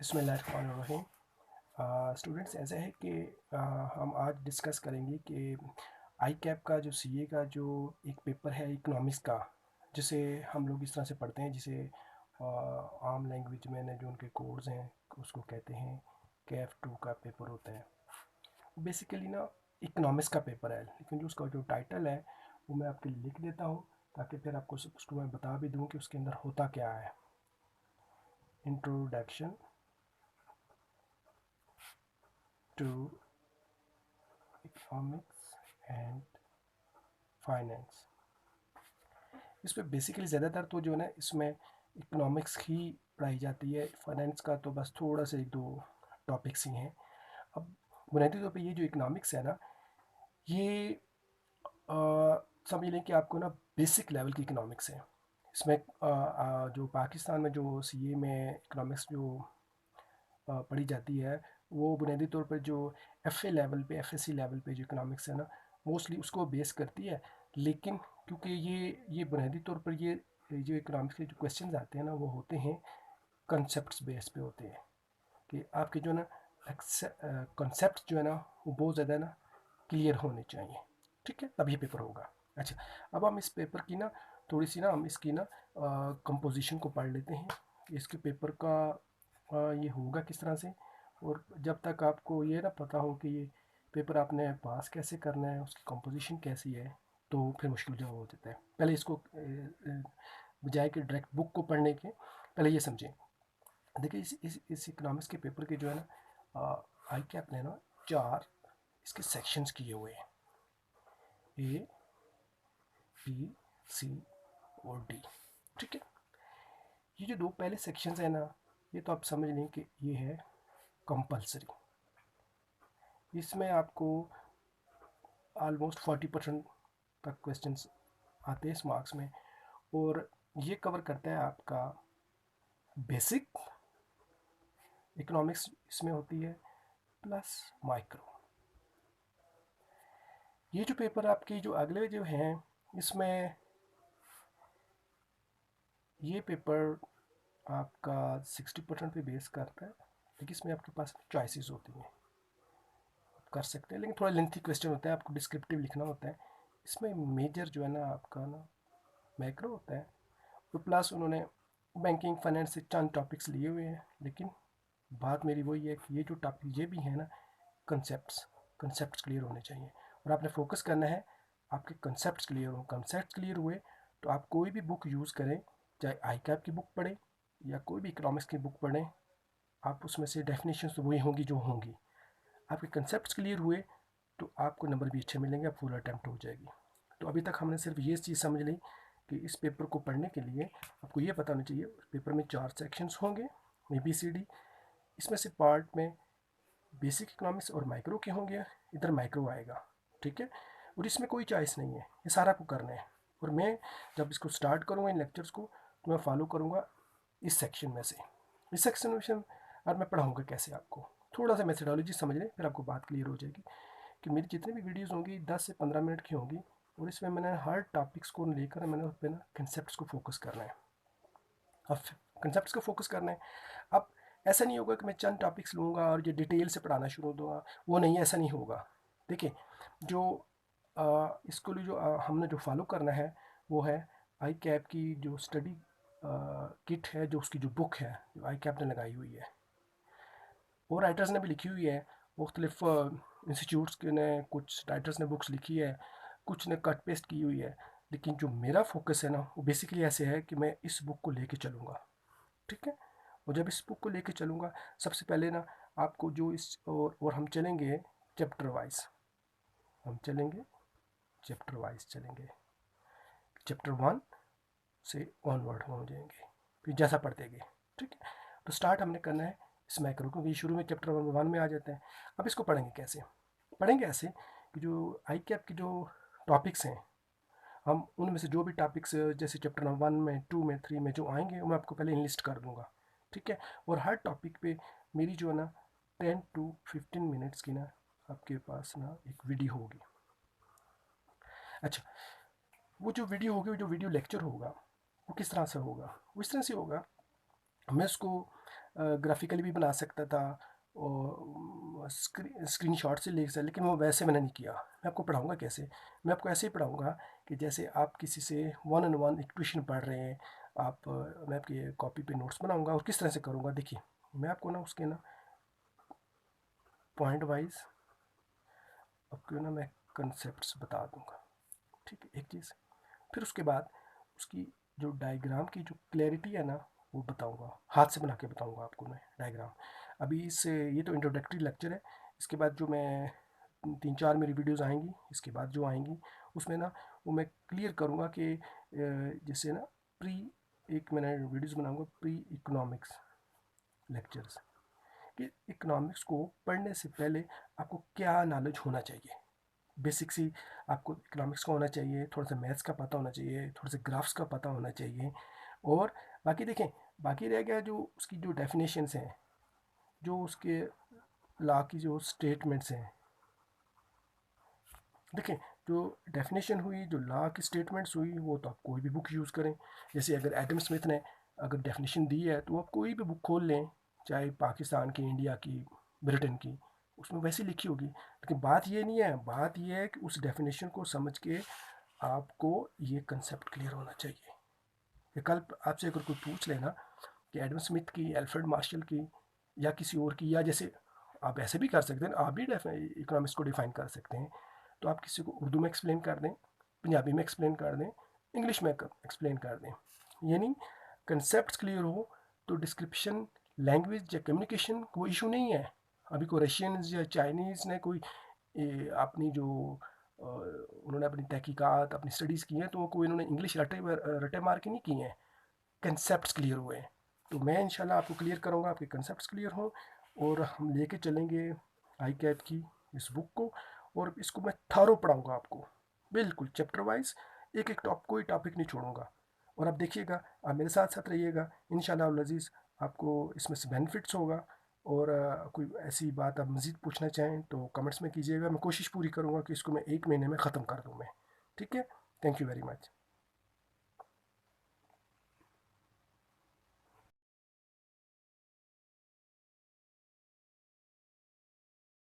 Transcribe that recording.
बिस्मिल्लाहिर्रहमानिर्रहीम। स्टूडेंट्स, ऐसा है कि हम आज डिस्कस करेंगे कि आई कैप का जो सीए का जो एक पेपर है इकोनॉमिक्स का, जिसे हम लोग इस तरह से पढ़ते हैं, जिसे आम लैंग्वेज में जो उनके कोड्स हैं उसको कहते हैं कैफ टू का पेपर होता है। बेसिकली ना इकोनॉमिक्स का पेपर है, लेकिन जो उसका जो टाइटल है वो मैं आपके लिए लिख देता हूँ ताकि फिर आपको उसको मैं बता भी दूँ कि उसके अंदर होता क्या है। Introduction to economics and finance. इस पर बेसिकली ज़्यादातर तो जो है ना इसमें इकोनॉमिक्स ही पढ़ाई जाती है, फाइनेंस का तो बस थोड़ा सा एक दो टॉपिक्स ही हैं। अब बुनियादी तौर पे ये जो इकोनॉमिक्स है ना, ये समझ लें कि आपको ना बेसिक लेवल की इकोनॉमिक्स है। इसमें जो पाकिस्तान में जो सीए में इकोनॉमिक्स जो पढ़ी जाती है, वो बुनियादी तौर पर जो एफए लेवल पे, एफएससी लेवल पे जो इकोनॉमिक्स है ना, मोस्टली उसको बेस करती है। लेकिन क्योंकि ये बुनियादी तौर पर ये जो इकोनॉमिक्स के जो क्वेश्चंस आते हैं ना, वो होते हैं कंसेप्ट बेस पे होते हैं कि आपके जो ना कंसेप्ट जो है ना वो बहुत ज़्यादा ना क्लियर होने चाहिए। ठीक है, तब ये पेपर होगा। अच्छा, अब हम इस पेपर की ना थोड़ी सी ना हम इसकी ना कंपोजिशन को पढ़ लेते हैं। इसके पेपर का ये होगा किस तरह से, और जब तक आपको ये ना पता हो कि ये पेपर आपने पास कैसे करना है, उसकी कंपोजिशन कैसी है, तो फिर मुश्किल जो हो जाता है। पहले इसको बजाय कि डायरेक्ट बुक को पढ़ने के पहले ये समझें। देखिए इस इकोनॉमिक्स के पेपर के जो है ना आई कैप ने ना चार इसके सेक्शंस किए हुए हैं, ए बी सी और डी। ठीक है, ये जो दो पहले सेक्शंस है ना, ये तो आप समझ लें कि ये है कंपलसरी। इसमें आपको ऑलमोस्ट 40% तक क्वेश्चंस आते हैं इस मार्क्स में, और ये कवर करता है आपका बेसिक इकोनॉमिक्स इसमें होती है प्लस माइक्रो। ये जो पेपर आपके जो अगले जो हैं, इसमें ये पेपर आपका 60% पे बेस करता है, लेकिन इसमें आपके पास चॉइसेस होती हैं, आप कर सकते हैं, लेकिन थोड़ा लेंथी क्वेश्चन होता है, आपको डिस्क्रिप्टिव लिखना होता है। इसमें मेजर जो है ना आपका ना मैक्रो होता है, तो प्लस उन्होंने बैंकिंग फाइनेंस से चंद टॉपिक्स लिए हुए हैं। लेकिन बात मेरी वही है कि ये जो टॉपिक ये भी है ना, कंसेप्ट क्लियर होने चाहिए, और आपने फोकस करना है आपके कंसेप्ट क्लियर हो। कंसेप्ट क्लियर हुए तो आप कोई भी बुक यूज़ करें, चाहे आई कैप की बुक पढ़ें या कोई भी इकोनॉमिक्स की बुक पढ़ें, आप उसमें से डेफिनेशंस तो वही होंगी जो होंगी। आपके कंसेप्ट क्लियर हुए तो आपको नंबर भी अच्छे मिलेंगे, आप फुल अटैम्प्ट हो जाएगी। तो अभी तक हमने सिर्फ ये चीज़ समझ ली कि इस पेपर को पढ़ने के लिए आपको ये पता होना चाहिए, पेपर में 4 सेक्शंस होंगे, ABCD। इसमें से पार्ट में बेसिक इकोनॉमिक्स और माइक्रो के होंगे, इधर माइक्रो आएगा। ठीक है, और इसमें कोई चॉइस नहीं है, ये सारा आपको करना है। और मैं जब इसको स्टार्ट करूँगा इन लेक्चर्स को, तो मैं फॉलो करूँगा इस सेक्शन में से। इस सेक्शन में और मैं पढ़ाऊँगा कैसे, आपको थोड़ा सा मेथडोलॉजी समझ लें, फिर आपको बात क्लियर हो जाएगी कि मेरी जितनी भी वीडियोज़ होंगी 10 से 15 मिनट की होंगी, और इसमें मैंने हर टॉपिक्स को लेकर मैंने उस पर ना कंसेप्ट को फोकस करना है। अब कंसेप्ट को फोकस करना है। अब ऐसा नहीं होगा कि मैं चंद टॉपिक्स लूँगा और ये डिटेल से पढ़ाना शुरू दूँगा, वो नहीं, ऐसा नहीं होगा। देखिए, जो इसको लिए जो हमने जो फॉलो करना है वो है आई कैप की जो स्टडी किट है, जो उसकी जो बुक है जो आई कैप ने लगाई हुई है, और राइटर्स ने भी लिखी हुई है। मुख्तलिफ इंस्टीट्यूट्स के ने, कुछ राइटर्स ने बुक्स लिखी है, कुछ ने कट पेस्ट की हुई है। लेकिन जो मेरा फोकस है ना, वो बेसिकली ऐसे है कि मैं इस बुक को लेके चलूँगा। ठीक है, और जब इस बुक को लेके चलूँगा, सबसे पहले ना आपको जो इस और हम चलेंगे चैप्टर वाइज, हम चलेंगे चैप्टर वाइज चलेंगे, चैप्टर 1 से ऑनवर्ड हो जाएंगे, फिर जैसा पढ़ते गए। ठीक है, तो स्टार्ट हमने करना है इस मैक्रो, क्योंकि शुरू में चैप्टर 1 में आ जाते हैं। अब इसको पढ़ेंगे कैसे, पढ़ेंगे ऐसे कि जो आई कैप के जो टॉपिक्स हैं, हम उनमें से जो भी टॉपिक्स जैसे चैप्टर 1 में, 2 में, 3 में जो आएंगे, वो मैं आपको पहले लिस्ट कर दूंगा। ठीक है, और हर टॉपिक पे मेरी जो है ना 10 to 15 मिनट्स की ना आपके पास ना एक वीडियो होगी। अच्छा, वो जो वीडियो होगी, वो जो वीडियो लेक्चर होगा, वो किस तरह से होगा, वो इस तरह से होगा, मैं उसको ग्राफिकली भी बना सकता था और स्क्रीन शॉट से ले सकता, लेकिन वो वैसे मैंने नहीं किया। मैं आपको पढ़ाऊँगा कैसे, मैं आपको ऐसे ही पढ़ाऊँगा कि जैसे आप किसी से वन ऑन वन एक ट्यूशन पढ़ रहे हैं। आप मैं आपकी कॉपी पे नोट्स बनाऊँगा और किस तरह से करूँगा, देखिए मैं आपको ना उसके ना पॉइंट वाइज आपको ना मैं कंसेप्ट्स बता दूँगा, ठीक है, एक चीज़। फिर उसके बाद उसकी जो डायग्राम की जो क्लैरिटी है ना वो बताऊंगा, हाथ से बना के बताऊंगा आपको मैं डायग्राम। अभी इससे ये तो इंट्रोडक्टरी लेक्चर है। इसके बाद जो मैं 3-4 मेरी वीडियोस आएंगी, इसके बाद जो आएंगी उसमें ना वो मैं क्लियर करूँगा कि जैसे ना प्री एक मैंने वीडियोस बनाऊंगा प्री इकोनॉमिक्स लेक्चर्स, कि इकोनॉमिक्स को पढ़ने से पहले आपको क्या नॉलेज होना चाहिए। बेसिक्स ही आपको इकोनॉमिक्स का होना चाहिए, थोड़ा सा मैथ्स का पता होना चाहिए, थोड़ा सा ग्राफ्स का पता होना चाहिए। और बाकी देखें, बाकी रह गया जो उसकी जो डेफिनेशंस हैं, जो उसके लॉ की जो स्टेटमेंट्स हैं। देखें, जो डेफिनेशन हुई, जो लॉ की स्टेटमेंट्स हुई, वो तो आप कोई भी बुक यूज़ करें। जैसे अगर एडम स्मिथ ने अगर डेफिनेशन दी है तो आप कोई भी बुक खोल लें, चाहे पाकिस्तान की, इंडिया की, ब्रिटेन की, उसमें वैसी लिखी होगी। लेकिन बात ये नहीं है, बात ये है कि उस डेफिनेशन को समझ के आपको ये कंसेप्ट क्लियर होना चाहिए। कि कल आपसे अगर कोई पूछ लेना कि एडम स्मिथ की, अल्फ्रेड मार्शल की, या किसी और की, या जैसे आप ऐसे भी कर सकते हैं, आप भी इकोनॉमिक्स को डिफाइन कर सकते हैं। तो आप किसी को उर्दू में एक्सप्लेन कर दें, पंजाबी में एक्सप्लेन कर दें, इंग्लिश में एक्सप्लेन कर दें, यानी कंसेप्ट क्लियर हो तो डिस्क्रिप्शन, लैंग्वेज या कम्युनिकेशन कोई इशू नहीं है। अभी कोई रशियंस या चाइनीज़ ने कोई अपनी जो उन्होंने अपनी तहकीकात, अपनी स्टडीज़ की हैं, तो वो कोई उन्होंने इंग्लिश रटे रटे मार के नहीं की हैं, कंसेप्ट क्लियर हुए हैं। तो मैं इंशाल्लाह आपको क्लियर करूँगा, आपके कंसेप्ट क्लियर हों, और हम लेके चलेंगे आई कैट की इस बुक को, और इसको मैं थारो पढ़ाऊँगा आपको, बिल्कुल चैप्टर वाइज, एक एक कोई टॉपिक नहीं छोड़ूंगा। और आप देखिएगा, आप मेरे साथ साथ रहिएगा, इंशाल्लाह अज़ीज़ आपको इसमें से बेनिफिट्स होगा। और कोई ऐसी बात आप मज़ीद पूछना चाहें तो कमेंट्स में कीजिएगा, मैं कोशिश पूरी करूँगा कि इसको मैं 1 महीने में ख़त्म कर दूँ मैं, ठीक है। Thank you very much.